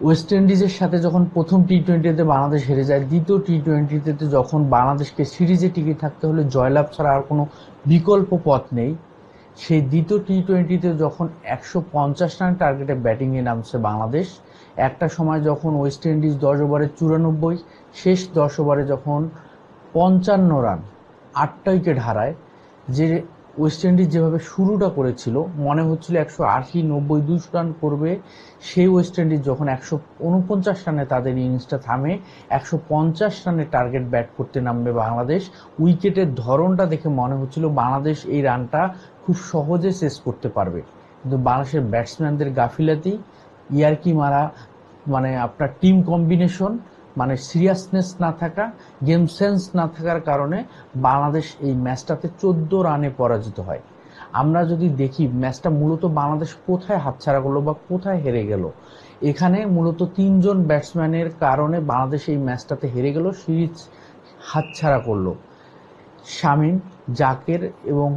West ইন্ডিজের সাথে যখন প্রথম টি-20তে বাংলাদেশ হেরে যায়, দ্বিতীয় টি-20তে যখন বাংলাদেশকে সিরিজে টিকে থাকতে হলে জয়লাভ ছাড়া আর কোনো বিকল্প পথ নেই, সেই দ্বিতীয় টি-20তে যখন 150 রান টার্গেটে ব্যাটিংয়ে নামছে বাংলাদেশ, একটা সময় যখন ওয়েস্ট ইন্ডিজ 10 ওভারে 94, শেষ 10 ওভারে যখন 55 রান, 8টা উইকেট হারায়, যে ওয়েস্ট ইন্ডিজ যেভাবে শুরুটা করেছিল মনে হচ্ছিল 180, 90, 200 রান করবে, সেই ওয়েস্ট ইন্ডিজ যখন 149 রানে তাদের ইনিংসটা থামে, 150 রানের টার্গেট ব্যাট করতে নামবে বাংলাদেশ। উইকেটের ধরনটা দেখে মনে হচ্ছিল বাংলাদেশ এই রানটা খুব সহজে শেষ করতে পারবে, কিন্তু বাংলাদেশের ব্যাটসম্যানদের গাফিলাতি, ইয়ার্কি মারা, মানে আপনার টিম কম্বিনেশন, মানে সিরিয়াসনেস না থাকা, গেম সেন্স না থাকার কারণে বাংলাদেশ এই ম্যাচটাতে 14 রানে পরাজিত হয়। আমরা যদি দেখি ম্যাচটা মূলত বাংলাদেশ কোথায় হাতছাড়া করলো বা কোথায় হেরে গেল, এখানে মূলত 3জন ব্যাটসম্যানের কারণে বাংলাদেশ এই ম্যাচটাতে হেরে গেল, সিরিজ হাতছাড়া করলো। শামীম, জাকের এবং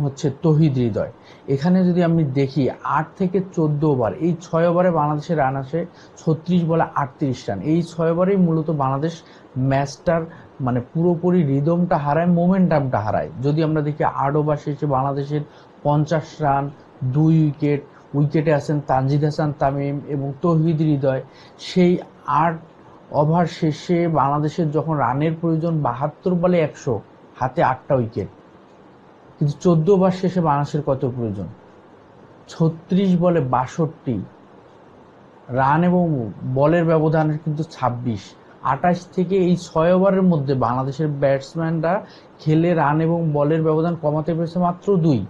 তৌহিদ হৃদয়। এখানে যদি আমি দেখি 8 থেকে 14 ওভার, এই 6 ওভারে বাংলাদেশের রান আসে 36 বলে 38 রান। এই 6 ওভারেই মূলত বাংলাদেশ ম্যাচটার মানে পুরোপুরি রিদমটা হারায়, মোমেন্টামটা হারায়। যদি আমরা দেখি 8 ওভার শেষে বাংলাদেশের 50 রান, 2 উইকেট, উইকেটে আছেন তানজিদ হাসান তামিম এবং তৌহিদ হৃদয়। সেই 8 ওভার শেষে বাংলাদেশের যখন রানের প্রয়োজন 72 বলে 100, হাতে 8টা উইকেট, কিন্তু 14 ওভার শেষে বাংলাদেশের কত প্রয়োজন? 36 বলে 62 রান এবং বলের ব্যবধান কিন্তু 26। 28 থেকে এই 6 ওভারের মধ্যে বাংলাদেশের ব্যাটসম্যানরা খেলে রান এবং বলের ব্যবধান কমাতে পেরেছে মাত্র 2।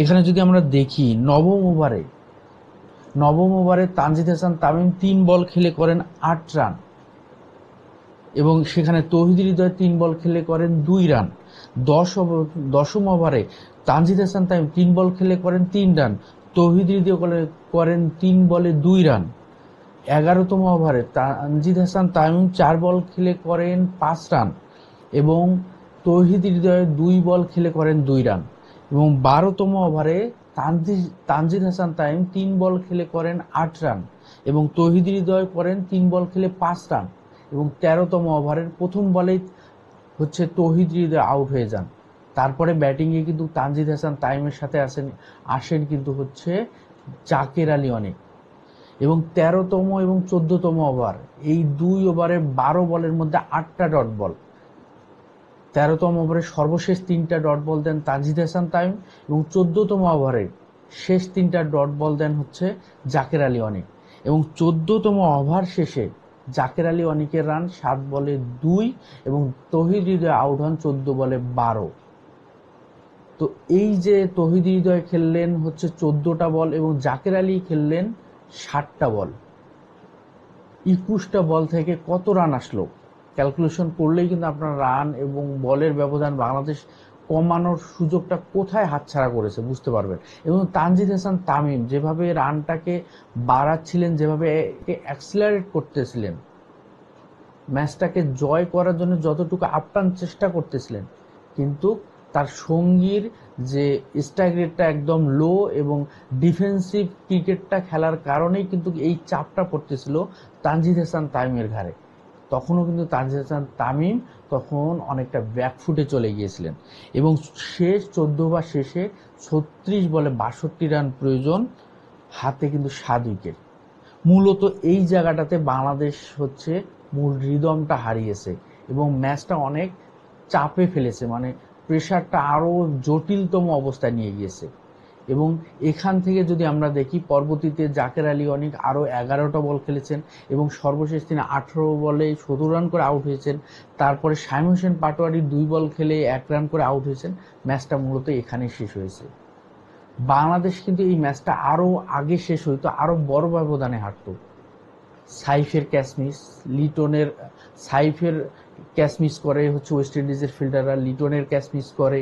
এখানে যদি আমরা দেখি নবম ওভারে তানজিদ হাসান তামিম 3 বল খেলে করেন 8 রান, এবং সেখানে তৌহিদ হৃদয় 3 বল খেলে করেন 2 রান। 10ম ওভারে তানজিদ হাসান তামিম 3 বল খেলে করেন 3 রান, তৌহিদ হৃদয় করেন 3 বলে 2 রান। 11তম ওভারে তানজিদ হাসান তামিম 4 বল খেলে করেন 5 রান, এবং তৌহিদ হৃদয় 2 বল খেলে করেন 2 রান। এবং 12তম ওভারে তানজিদ হাসান তামিম 3 বল খেলে করেন 8 রান, এবং তৌহিদ হৃদয় করেন 3 বল খেলে 5 রান। এবং 13তম ওভারের প্রথম বলেই তৌহিদ হৃদয় আউট হয়ে যান। তারপরে ব্যাটিংয়ে কিন্তু তানজিদ হাসান তামিমের সাথে আসেন কিন্তু জাকের আলী অনেক। এবং 13তম এবং 14তম ওভার, এই 2 ওভারে 12 বলের মধ্যে 8টা ডট বল। 13তম ওভারে সর্বশেষ 3টা ডট বল দেন তানজিদ হাসান তামিম, এবং 14তম ওভারে শেষ 3টা ডট বল দেন জাকের আলী অনেক। এবং 14তম ওভার শেষে জাকের আলী অনেকের রান 7 বলে 2, এবং তৌহিদ হৃদয় আউট হন 14 বলে 12। তো এই যে তৌহিদ হৃদয় খেললেন 14টা বল এবং জাকের আলী খেললেন 60টা বল, 21টা বল থেকে কত রান আসলো ক্যালকুলেশন করলেই কিন্তু আপনার রান এবং বলের ব্যবধান বাংলাদেশ কমানোর সুযোগটা কোথায় হাতছাড়া করেছে বুঝতে পারবেন। এবং তানজিদ হাসান তামিম যেভাবে রানটাকে বাড়াচ্ছিলেন, যেভাবে অ্যাক্সিলারেট করতেছিলেন, ম্যাচটাকে জয় করার জন্য যতটুকু আপ্রাণ চেষ্টা করতেছিলেন, কিন্তু তার সঙ্গীর যে স্ট্রাইক রেটটা একদম লো এবং ডিফেন্সিভ ক্রিকেটটা খেলার কারণেই কিন্তু এই চাপটা পড়তেছিল তানজিদ হাসান তামিমের ঘাড়ে। তখনও কিন্তু তানজিদ হাসান তামিম তখন অনেকটা ব্যাকফুটে চলে গিয়েছিলেন, এবং শেষ 14 ওভার শেষে 36 বলে 62 রান প্রয়োজন, হাতে কিন্তু 7 উইকেট। মূলত এই জায়গাটাতে বাংলাদেশ মূল রিদমটা হারিয়েছে এবং ম্যাচটা অনেক চাপে ফেলেছে, মানে প্রেশারটা আরো জটিলতম অবস্থায় নিয়ে গিয়েছে। এবং এখান থেকে যদি আমরা দেখি পরবর্তীতে জাকের আলী অনেক আরো 11টা বল খেলেছেন এবং সর্বশেষ তিনি 18 বলে 17 রান করে আউট হয়েছেন। তারপরে শামীম হোসেন পাটোয়ারি 2 বল খেলে 1 রান করে আউট হয়েছেন। ম্যাচটা মূলত এখানেই শেষ হয়েছে। বাংলাদেশ কিন্তু এই ম্যাচটা আরো আগে শেষ হইতো, আরো বড় ব্যবধানে হারতো। সাইফের ক্যাচ মিস, সাইফের ক্যাচ মিস করে ওয়েস্ট ইন্ডিজের ফিল্ডাররা, লিটনের ক্যাচ মিস করে,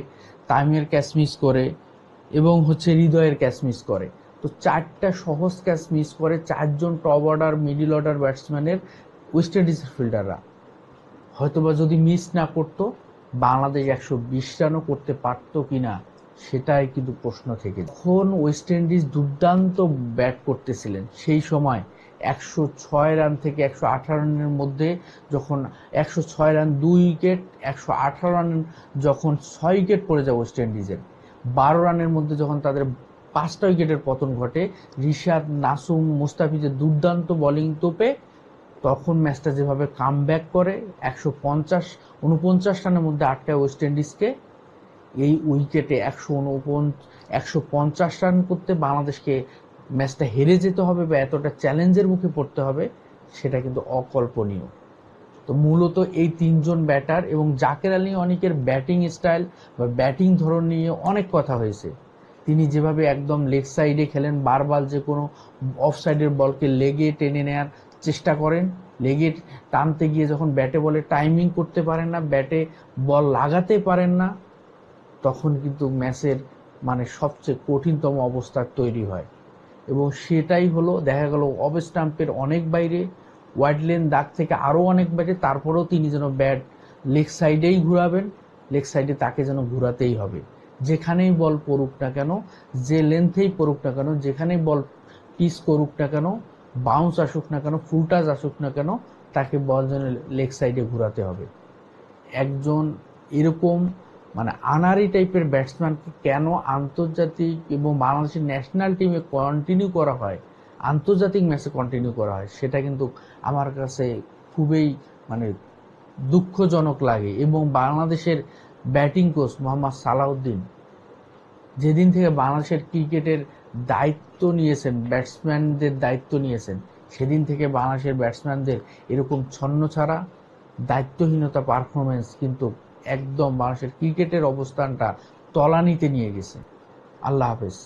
তামিমের ক্যাচ মিস করে, এবং হৃদয়ের ক্যাচ মিস করে। তো 4টা সহজ ক্যাচ মিস করে 4জন টপ অর্ডার মিডল অর্ডার ব্যাটসম্যানের ওয়েস্ট ইন্ডিজের ফিল্ডাররা। হয়তোবা যদি মিস না করতো বাংলাদেশ 120 রানও করতে পারতো কিনা সেটাই কিন্তু প্রশ্ন থেকে। যখন ওয়েস্ট ইন্ডিজ দুর্দান্ত ব্যাট করতেছিলেন সেই সময় 106 রান থেকে 118 রানের মধ্যে, যখন 106 রান 2 উইকেট, 118 রান যখন 6 উইকেট পড়ে যায় ওয়েস্ট ইন্ডিজের, 12 রানের মধ্যে যখন তাদের 5টা উইকেটের পতন ঘটে, রিশাদ, নাসুম, মুস্তাফিজের দুর্দান্ত বোলিং তোপে, তখন ম্যাচটা যেভাবে কামব্যাক করে 149 রানের মধ্যে আটকায় ওয়েস্ট ইন্ডিজকে, এই উইকেটে 150 রান করতে বাংলাদেশকে ম্যাচটা হেরে যেতে হবে বা এতটা চ্যালেঞ্জের মুখে পড়তে হবে, সেটা কিন্তু অকল্পনীয়। তো মূলত এই তিনজন ব্যাটার এবং জাকের আলী অনেকের ব্যাটিং স্টাইল বা ব্যাটিং ধরন নিয়ে অনেক কথা হয়েছে। তিনি যেভাবে একদম লেগ সাইডে খেলেন, বারবার যে কোনো অফ সাইডের বলকে লেগে টেনে নেওয়ার চেষ্টা করেন, লেগে টানতে গিয়ে যখন ব্যাটে বলে টাইমিং করতে পারেন না, ব্যাটে বল লাগাতে পারেন না, তখন কিন্তু ম্যাচের মানে সবচেয়ে কঠিনতম অবস্থা তৈরি হয়। এবং সেটাই হলো, দেখা গেল অফ স্টাম্পের অনেক বাইরে, ওয়াইড লেন দাগ থেকে আরও অনেক বাইরে, তারপরেও তিনি যেন ব্যাট লেগ সাইডেই ঘুরাবেন, লেগ সাইডে তাকে যেন ঘুরাতেই হবে, যেখানেই বল পড়ুক না কেন, যে লেন্থেই পড়ুক না কেন, যেখানেই বল পিস করুক না কেন, বাউন্স আসুক না কেন, ফুল টাচ আসুক না কেন, তাকে বল যেন লেগ সাইডে ঘুরাতে হবে। একজন এরকম মানে আনারি টাইপের ব্যাটসম্যানকে কেন আন্তর্জাতিক এবং বাংলাদেশের ন্যাশনাল টিমে কন্টিনিউ করা হয়, আন্তর্জাতিক ম্যাচে কন্টিনিউ করা হয়, সেটা কিন্তু আমার কাছে খুবই মানে দুঃখজনক লাগে। এবং বাংলাদেশের ব্যাটিং কোচ মোহাম্মদ সালাউদ্দিন যেদিন থেকে বাংলাদেশের ক্রিকেটের দায়িত্ব নিয়েছেন, ব্যাটসম্যানদের দায়িত্ব নিয়েছেন, সেদিন থেকে বাংলাদেশের ব্যাটসম্যানদের এরকম ছন্নছাড়া দায়িত্বহীনতা পারফরমেন্স কিন্তু একদম বাংলাদেশের ক্রিকেটের অবস্থানটা তলানিতে নিয়ে গেছে। আল্লাহ হাফেজ।